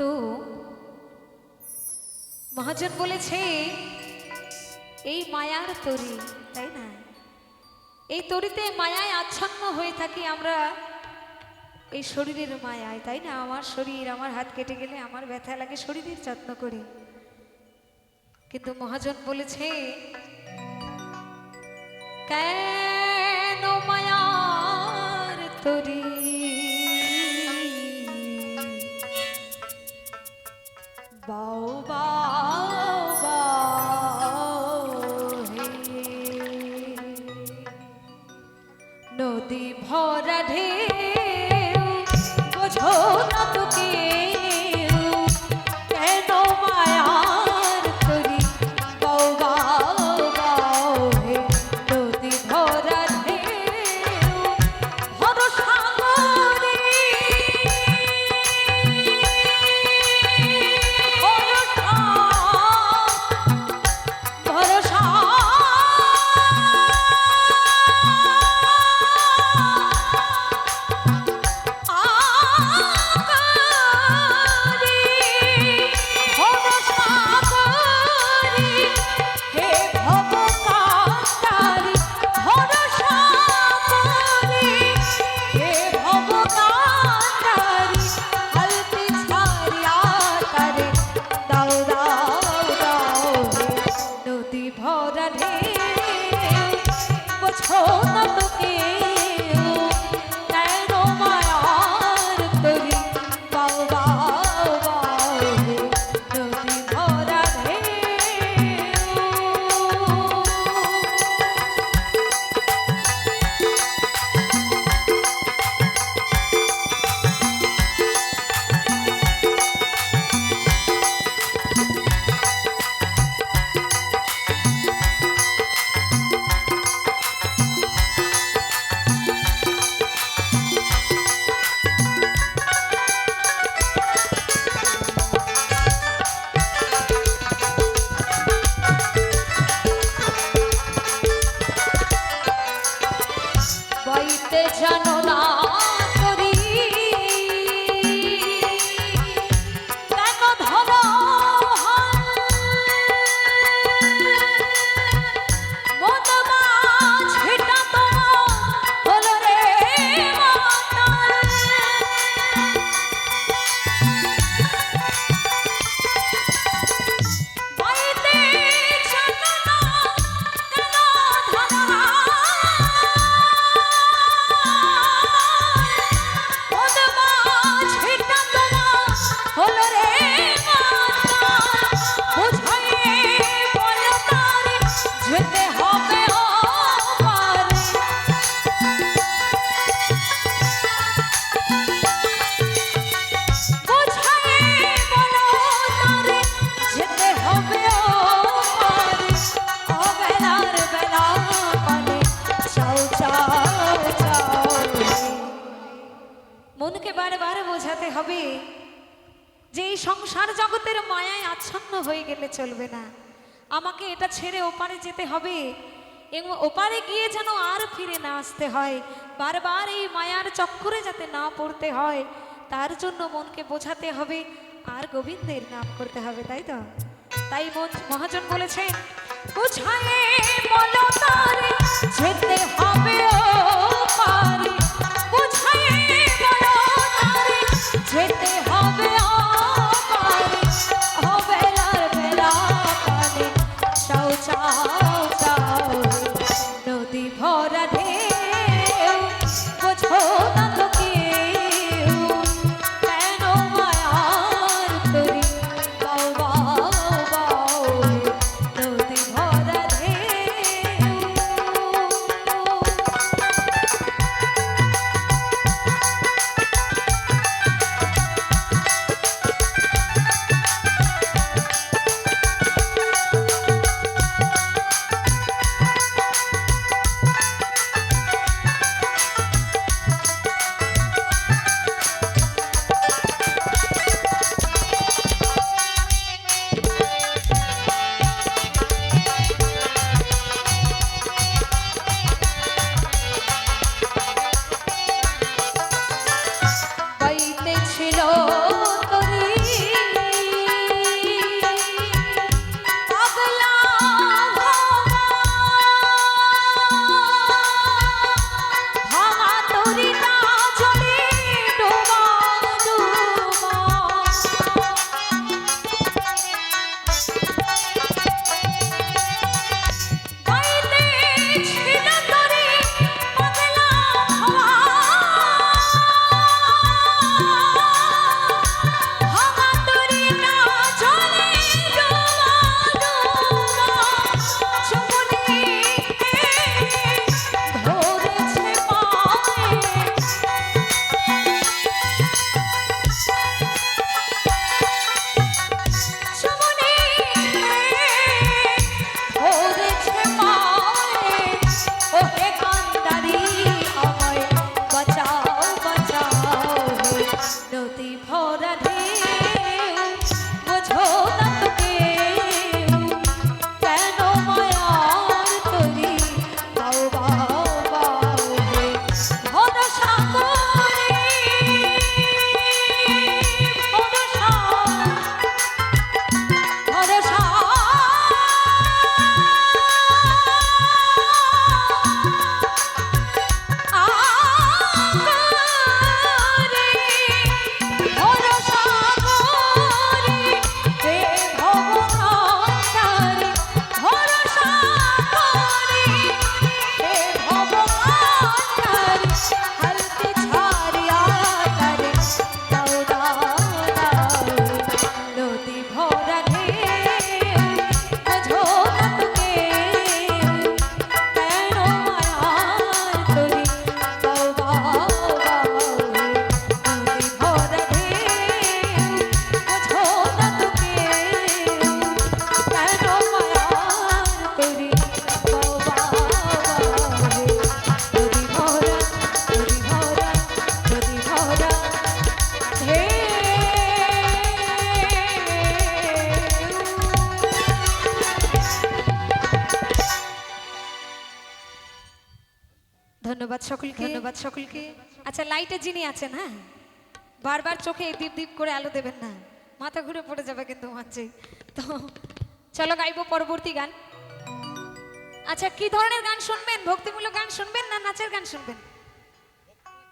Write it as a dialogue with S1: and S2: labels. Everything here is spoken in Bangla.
S1: তো মহাজন বলেছে এই মায়ার তরি, তাই না? এই তরিতে মায়ায় আচ্ছন্ন হয়ে থাকি আমরা, এই শরীরের মায়ায়, তাই না? আমার শরীর, আমার হাত কেটে গেলে আমার ব্যথা লাগে, শরীরের যত্ন করি। কিন্তু মহাজন বলেছে কেন মায়ার তরি বাও বাও বাও হে, নদী ভরা ঢেউ বোঝো না তো কেউ, কেন মায়ার তরি বাও বাও বাও হে, নদী ভরা ঢেউ ভরসা করি ভরসা ভরা ঢেউ বোঝো না তো কেউ, কেন মায়ার তরি বাও বাও বাও হে, নদী ভরা ঢেউ। বইতে জানো না তরি কেন ধরো মন মাঝিটা তোমার হলো রে মাতাল। বইতে জানো না কেন ধরো হলো রে বুঝাইয়ে বলো তারে যেতে হবে ওপারে, বুঝাইয়ে বলো তারে যেতে হবে ওপারে, অবেলার বেলা পানে চাও চাও চাও। মনকে বারবার বোঝাতে হবে যে এই সংসার জগতের মায়ায় আচ্ছন্ন হয়ে গেলে চলবে না, আমাকে এটা ছেড়ে ওপারে যেতে হবে এবং ওপারে গিয়ে যেন আর ফিরে না আসতে হয়, বারবার এই মায়ার চক্করে যাতে না পড়তে হয়, তার জন্য মনকে বোঝাতে হবে আর গোবিন্দের নাম করতে হবে, তাই তো? তাই মহাজন বলেছেন বুঝায়ে বলো তারে যেতে হবে ওপারে, বুঝায়ে বলো তারে যেতে হবে ওপারে, বেলার বেলা পানে চাও চাও চাও, নদী ভরা ঢেউ বোঝো না তো কেউ, কেন মায়ার তরি বাও বাও বাও হে, নদী ভরা ঢেউ। ভরা ঢেউ বোঝো না তো কেউ, কেন মায়ার তরি বাউ বাউ বাউ রে। ভরসা করে ভরসা ভরসা ধন্যবাদ সকলকে, ধন্যবাদ সকলকে। আচ্ছা, লাইটে যিনি আছেন, হ্যাঁ, বারবার চোখে দীপ দীপ করে আলো দেবেন না, মাথা ঘুরে পড়ে যাবে কিন্তু মঞ্চে। তো চলো গাইবো পরবর্তী গান। আচ্ছা, কি ধরনের গান শুনবেন? ভক্তিমূলক গান শুনবেন না নাচের গান শুনবেন?